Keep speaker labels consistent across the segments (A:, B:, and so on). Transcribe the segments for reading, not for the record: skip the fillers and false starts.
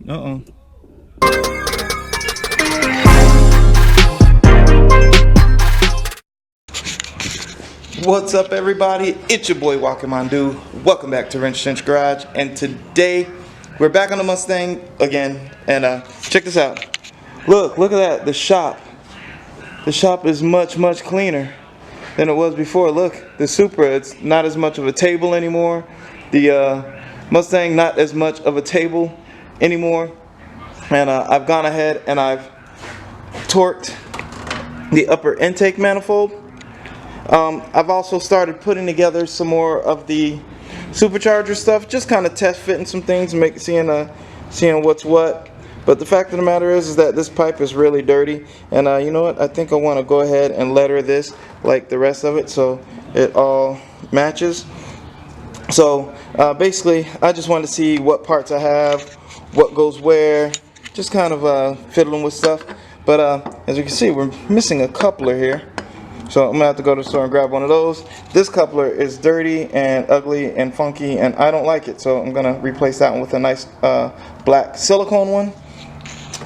A: Uh-oh. What's up, everybody? It's your boy Walker Mondu. Welcome back to Wrenchtrenchers Garage, and today we're back on the Mustang again. And check this out. Look at that. The shop is much cleaner than it was before. Look, the Supra, it's not as much of a table anymore. The Mustang, not as much of a table anymore. And I've gone ahead and I've torqued the upper intake manifold. I've also started putting together some more of the supercharger stuff, just kind of test fitting some things, seeing what's what. But the fact of the matter is that this pipe is really dirty, and you know what? I think I want to go ahead and letter this like the rest of it, so it all matches. So basically, I just wanted to see what parts I have, what goes where, just kind of fiddling with stuff. But as you can see, we're missing a coupler here. So I'm going to have to go to the store and grab one of those. This coupler is dirty and ugly and funky, and I don't like it. So I'm going to replace that one with a nice black silicone one.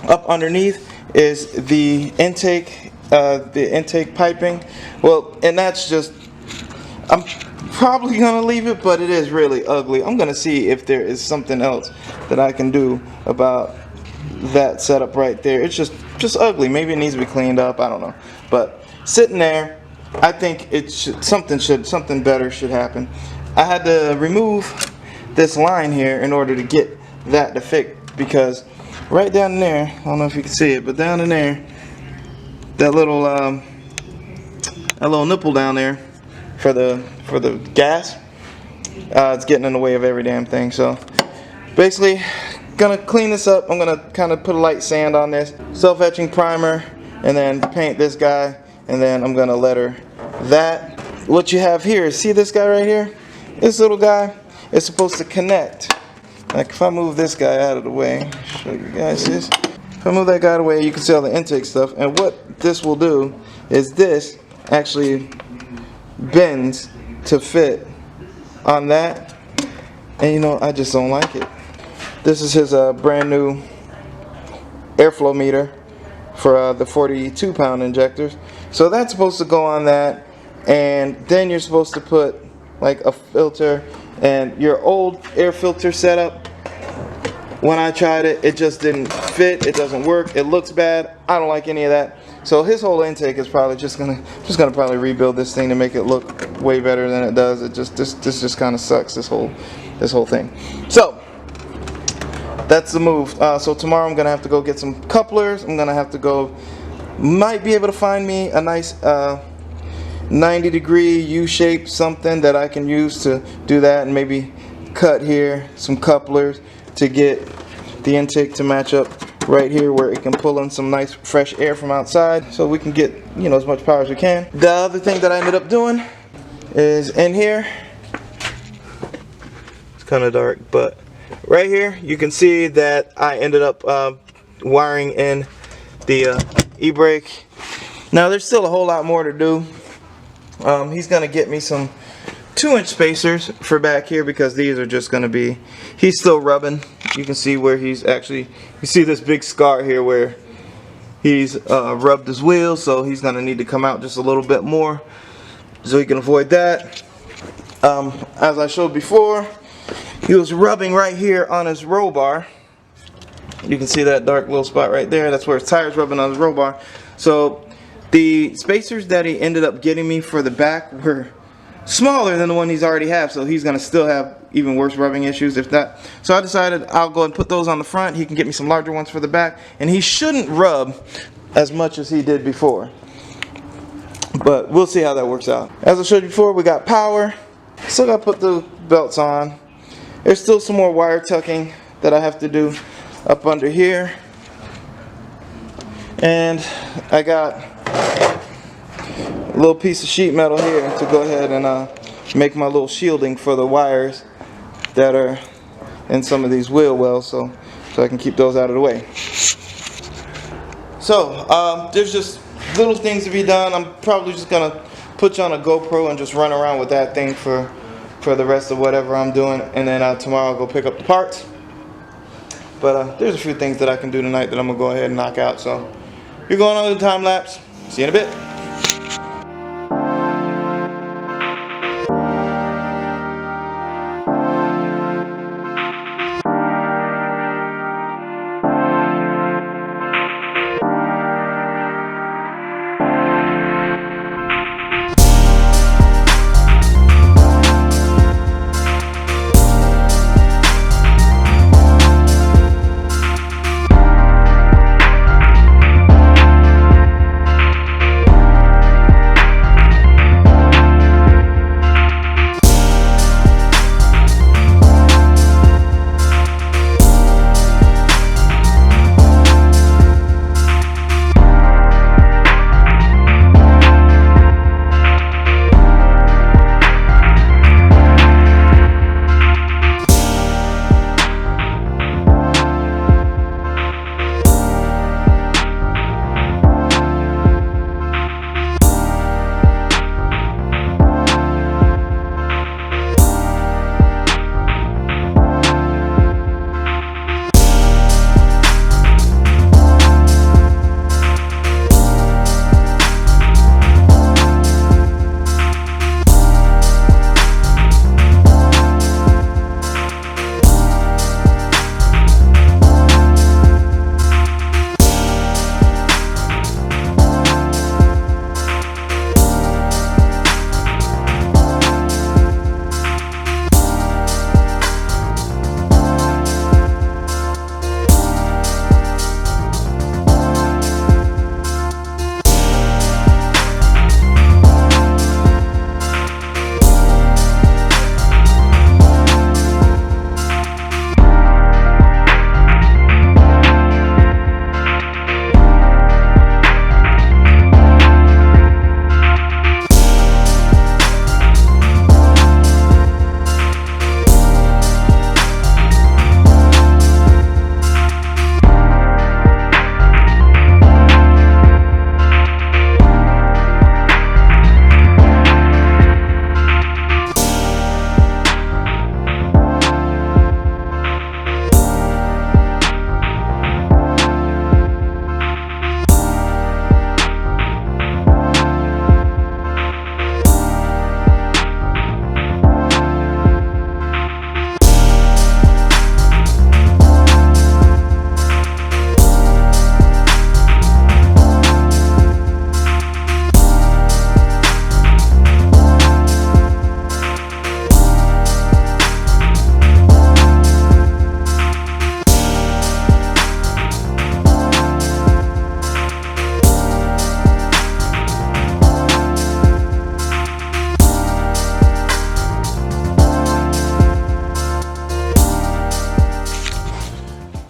A: Up underneath is the intake piping. Well, and that's just, I'm probably going to leave it, but it is really ugly. I'm going to see if there is something else that I can do about that setup right there. It's just ugly. Maybe it needs to be cleaned up. I don't know. But sitting there, I think something better should happen. I had to remove this line here in order to get that to fit, because right down in there, I don't know if you can see it, but down in there, that little nipple down there for the gas, it's getting in the way of every damn thing. So basically, gonna clean this up. I'm gonna kind of put a light sand on this, self-etching primer, and then paint this guy. And then I'm gonna letter that. What you have here is, see this guy right here? This little guy is supposed to connect. Like if I move this guy out of the way, show you guys this. If I move that guy out of the way, you can see all the intake stuff. And what this will do is this actually bends to fit on that. And you know, I just don't like it. This is his brand new airflow meter for the 42-pound injectors. So that's supposed to go on that, and then you're supposed to put like a filter. And your old air filter setup, when I tried it, it just didn't fit. It doesn't work. It looks bad. I don't like any of that. So his whole intake is probably just gonna probably rebuild this thing to make it look way better than it does. It just this just kind of sucks, this whole thing. So that's the move. So tomorrow I'm gonna have to go get some couplers. I'm gonna have to go, might be able to find me a nice 90-degree U-shape, something that I can use to do that, and maybe cut here some couplers to get the intake to match up right here where it can pull in some nice fresh air from outside, so we can get, you know, as much power as we can. The other thing that I ended up doing is in here, it's kind of dark, but right here you can see that I ended up wiring in the e-brake. Now there's still a whole lot more to do. He's gonna get me some 2-inch spacers for back here, because these are just gonna be, he's still rubbing. You can see where he's actually, you see this big scar here where he's rubbed his wheels, so he's gonna need to come out just a little bit more so he can avoid that. As I showed before, he was rubbing right here on his roll bar. You can see that dark little spot right there. That's where his tire's rubbing on his roll bar. So the spacers that he ended up getting me for the back were smaller than the one he's already have. So he's going to still have even worse rubbing issues if that. So I decided I'll go and put those on the front. He can get me some larger ones for the back. And he shouldn't rub as much as he did before. But we'll see how that works out. As I showed you before, we got power. Still got to put the belts on. There's still some more wire tucking that I have to do up under here. And I got a little piece of sheet metal here to go ahead and make my little shielding for the wires that are in some of these wheel wells, so I can keep those out of the way. So there's just little things to be done. I'm probably just gonna put you on a GoPro and just run around with that thing for the rest of whatever I'm doing, and then tomorrow I'll go pick up the parts. But there's a few things that I can do tonight that I'm gonna go ahead and knock out. So you're going on the time lapse. See you in a bit.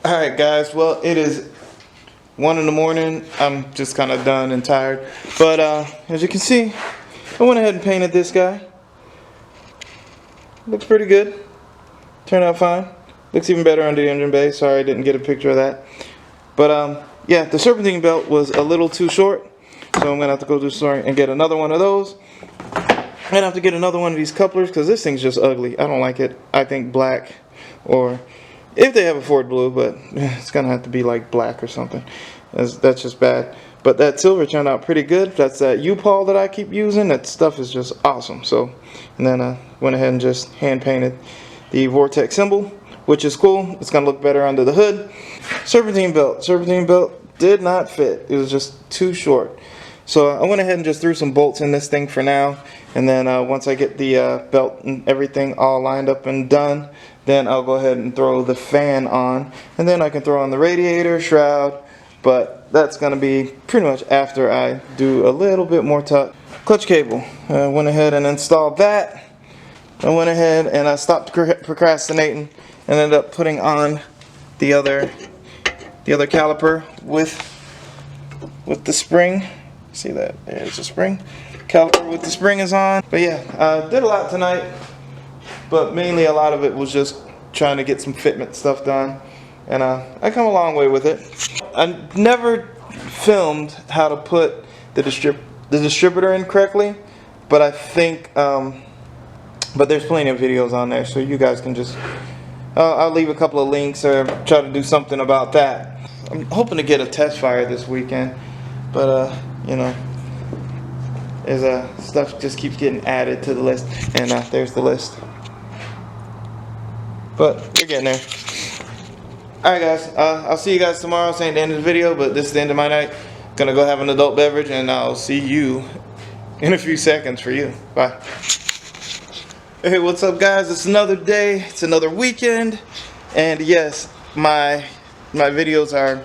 A: Alright guys, well it is 1 in the morning. I'm just kind of done and tired. But as you can see, I went ahead and painted this guy. Looks pretty good. Turned out fine. Looks even better under the engine bay. Sorry I didn't get a picture of that. But yeah, the serpentine belt was a little too short. So I'm going to have to go to the store and get another one of those. I'm going to have to get another one of these couplers because this thing's just ugly. I don't like it. I think black, or if they have a Ford blue, but it's going to have to be like black or something. That's just bad. But that silver turned out pretty good. That's that U-Paul that I keep using. That stuff is just awesome. So, and then I went ahead and just hand painted the Vortex symbol, which is cool. It's going to look better under the hood. Serpentine belt. Serpentine belt did not fit. It was just too short. So I went ahead and just threw some bolts in this thing for now, and then once I get the belt and everything all lined up and done, then I'll go ahead and throw the fan on, and then I can throw on the radiator, shroud, but that's going to be pretty much after I do a little bit more tuck. Clutch cable. I went ahead and installed that. I went ahead and I stopped procrastinating and ended up putting on the other caliper with the spring. See that? There's the spring. Caliper with the spring is on. But yeah, I did a lot tonight, but mainly a lot of it was just trying to get some fitment stuff done, and I come a long way with it. I never filmed how to put the distributor in correctly, but I think but there's plenty of videos on there, so you guys can just I'll leave a couple of links or try to do something about that. I'm hoping to get a test fire this weekend, but you know, stuff just keeps getting added to the list, and there's the list. But we're getting there. Alright guys, I'll see you guys tomorrow. This ain't the end of the video, but this is the end of my night. Gonna go have an adult beverage, and I'll see you in a few seconds for you. Bye. Hey, what's up guys? It's another day, it's another weekend, and yes, my videos are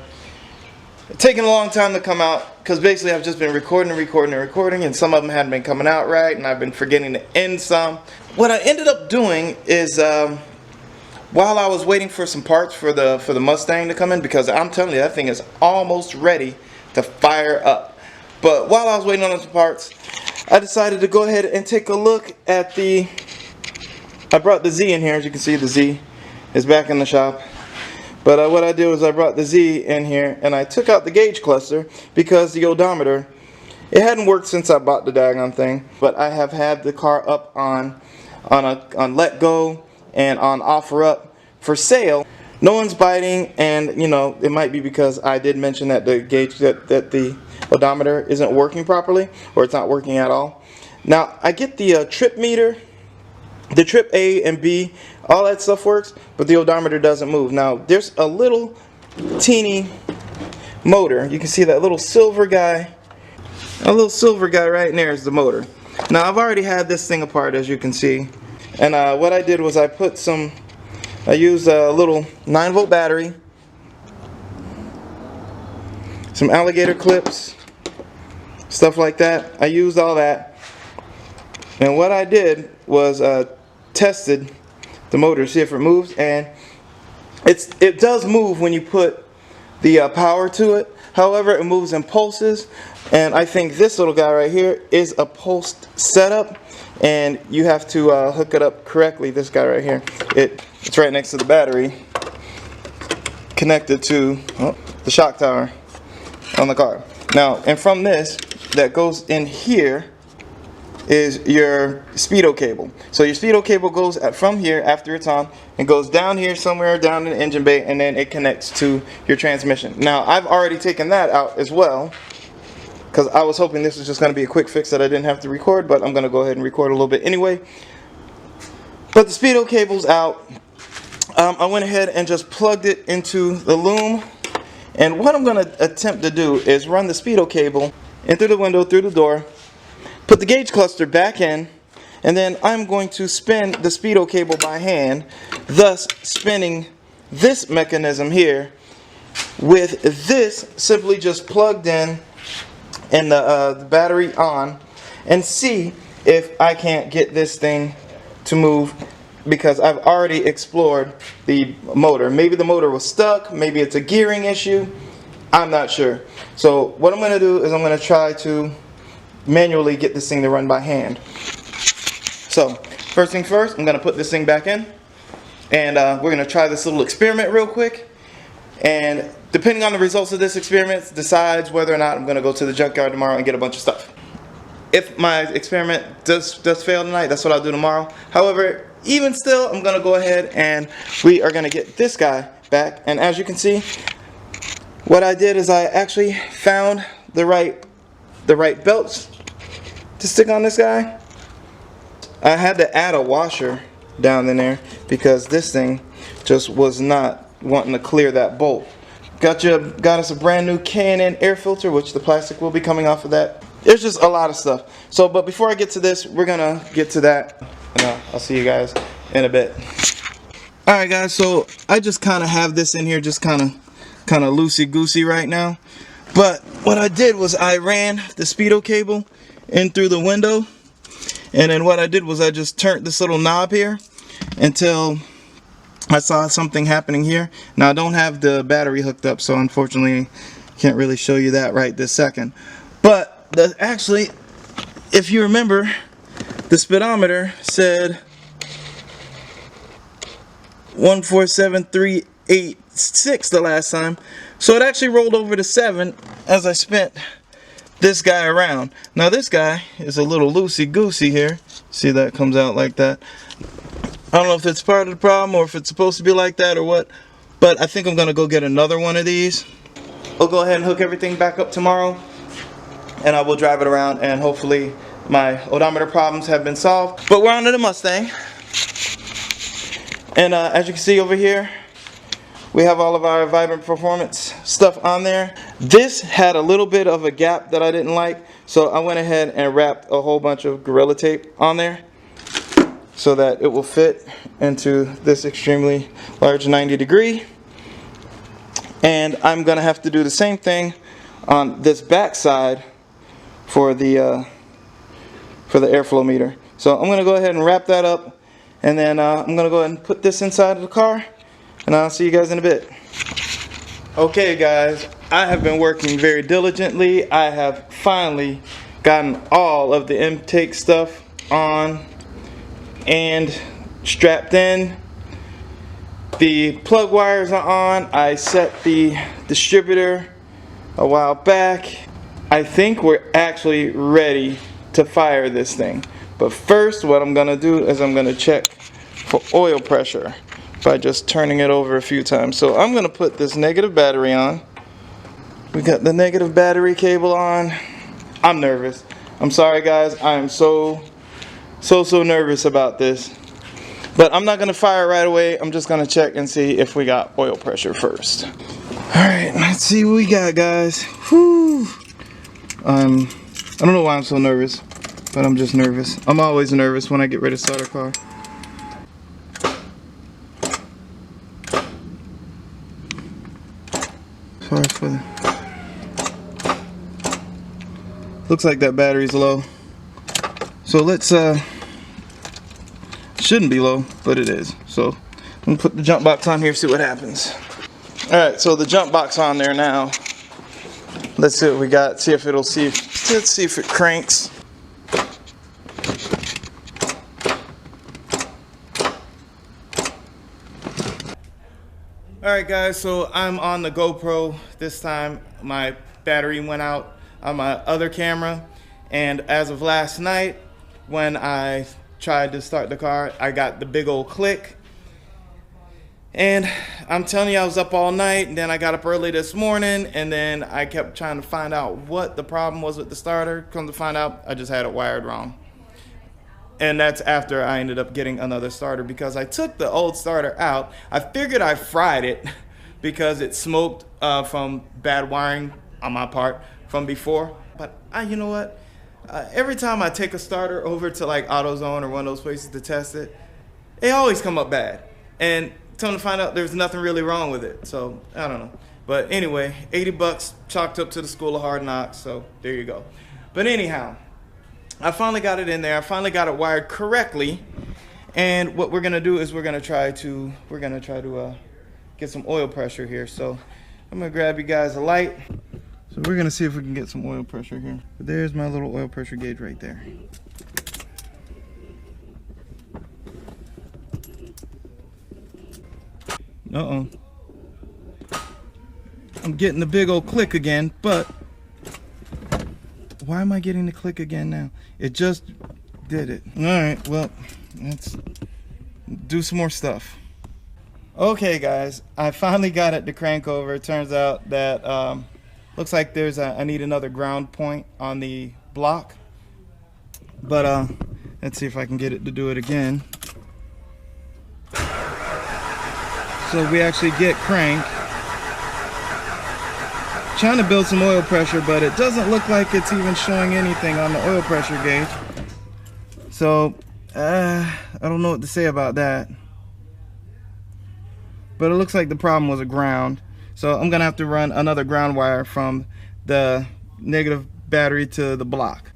A: taking a long time to come out, because basically I've just been recording, and some of them hadn't been coming out right, and I've been forgetting to end some. What I ended up doing is, while I was waiting for some parts for the Mustang to come in, because I'm telling you, that thing is almost ready to fire up. But while I was waiting on those parts, I decided to go ahead and take a look at I brought the Z in here. As you can see, the Z is back in the shop. But what I did was I brought the Z in here, and I took out the gauge cluster, because the odometer, it hadn't worked since I bought the daggone thing. But I have had the car up on let go and on offer up for sale. No one's biting, and you know, it might be because I did mention that the gauge, that the odometer isn't working properly, or it's not working at all. Now I get the trip meter, the trip A and B, all that stuff works, but the odometer doesn't move. Now there's a little teeny motor. You can see that little silver guy. A little silver guy right in there is the motor. Now I've already had this thing apart, as you can see, and what I did was I used a little 9-volt battery, some alligator clips, stuff like that. I used all that, and what I did was tested the motor, see if it moves, and it does move when you put the power to it. However, it moves in pulses, and I think this little guy right here is a pulsed setup, and you have to hook it up correctly. This guy right here, it's right next to the battery, connected to the shock tower on the car. Now, and from this, that goes in here, is your speedo cable. So your speedo cable goes from here after it's on, and goes down here somewhere down in the engine bay, and then it connects to your transmission. Now I've already taken that out as well, because I was hoping this was just going to be a quick fix that I didn't have to record, but I'm going to go ahead and record a little bit anyway. But the speedo cable's out. I went ahead and just plugged it into the loom, and what I'm going to attempt to do is run the speedo cable in through the window, through the door, put the gauge cluster back in, and then I'm going to spin the speedo cable by hand, thus spinning this mechanism here with this simply just plugged in and the battery on, and see if I can't get this thing to move, because I've already explored the motor. Maybe the motor was stuck, maybe it's a gearing issue, I'm not sure. So what I'm going to do is I'm going to try to manually get this thing to run by hand. So first thing first, I'm going to put this thing back in, and we're going to try this little experiment real quick, and depending on the results of this experiment decides whether or not I'm going to go to the junkyard tomorrow and get a bunch of stuff. If my experiment does fail tonight, that's what I'll do tomorrow. However, even still, I'm going to go ahead and we are going to get this guy back. And as you can see, what I did is I actually found the right belts to stick on this guy. I had to add a washer down in there because this thing just was not wanting to clear that bolt. Got us a brand new K&N air filter, which the plastic will be coming off of that. There's just a lot of stuff. So, but before I get to this, we're gonna get to that, and I'll see you guys in a bit. All right, guys. So I just kind of have this in here, just kind of loosey-goosey right now. But what I did was I ran the speedo cable in through the window, and then what I did was I just turned this little knob here until I saw something happening here. Now I don't have the battery hooked up, so unfortunately can't really show you that right this second. But actually, if you remember, the speedometer said 147,386 the last time, so it actually rolled over to 7 as I spent this guy around. Now this guy is a little loosey-goosey here. See, that comes out like that. I don't know if it's part of the problem or if it's supposed to be like that or what, but I think I'm gonna go get another one of these. We'll go ahead and hook everything back up tomorrow, and I will drive it around, and hopefully my odometer problems have been solved. But we're on to the Mustang, and as you can see over here, we have all of our Vibrant Performance stuff on there. This had a little bit of a gap that I didn't like, so I went ahead and wrapped a whole bunch of Gorilla Tape on there so that it will fit into this extremely large 90-degree. And I'm gonna have to do the same thing on this back side for the airflow meter. So I'm gonna go ahead and wrap that up, and then I'm gonna go ahead and put this inside of the car, and I'll see you guys in a bit. Okay guys, I have been working very diligently. I have finally gotten all of the intake stuff on and strapped in. The plug wires are on. I set the distributor a while back. I think we're actually ready to fire this thing. But first, what I'm gonna do is I'm gonna check for oil pressure by just turning it over a few times. So I'm gonna put this negative battery on. We got the negative battery cable on. I'm nervous. I'm sorry guys, I am so nervous about this. But I'm not gonna fire right away. I'm just gonna check and see if we got oil pressure first. Alright, let's see what we got, guys. Whew. I don't know why I'm so nervous, but I'm just nervous. I'm always nervous when I get ready to start a car. Sorry for the... Looks like that battery's low. So let's shouldn't be low, but it is. So I'm gonna put the jump box on here, see what happens. Alright, so the jump box on there now. Let's see what we got, see if it'll let's see if it cranks. Alright guys, so I'm on the GoPro this time. My battery went out on my other camera, and as of last night when I tried to start the car, I got the big old click. And I'm telling you, I was up all night, and then I got up early this morning, and then I kept trying to find out what the problem was with the starter. Come to find out, I just had it wired wrong. And that's after I ended up getting another starter, because I took the old starter out. I figured I fried it because it smoked from bad wiring on my part from before. But you know what? Every time I take a starter over to like AutoZone or one of those places to test it, they always come up bad. And come to find out, there's nothing really wrong with it. So I don't know. But anyway, 80 bucks chalked up to the School of Hard Knocks. So there you go. But anyhow, I finally got it in there. I finally got it wired correctly. And what we're gonna do is we're gonna try to get some oil pressure here. So I'm gonna grab you guys a light. So we're gonna see if we can get some oil pressure here. But there's my little oil pressure gauge right there. Uh-oh. I'm getting the big old click again, but why am I getting the click again now? It just did it. Alright, well, let's do some more stuff. Okay guys, I finally got it to crank over. It turns out that looks like I need another ground point on the block. But let's see if I can get it to do it again. So we actually get crank. Trying to build some oil pressure, but it doesn't look like it's even showing anything on the oil pressure gauge. So I don't know what to say about that. But it looks like the problem was a ground. So I'm gonna have to run another ground wire from the negative battery to the block.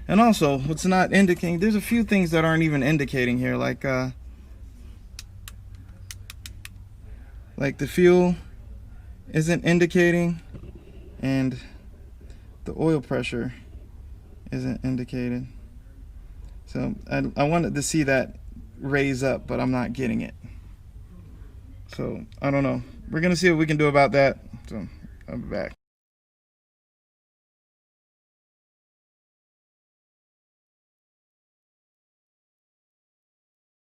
A: And also, what's not indicating, there's a few things that aren't even indicating here, like the fuel isn't indicating, and the oil pressure isn't indicated. So I wanted to see that raise up, but I'm not getting it. So I don't know. We're gonna see what we can do about that. So I'll be back.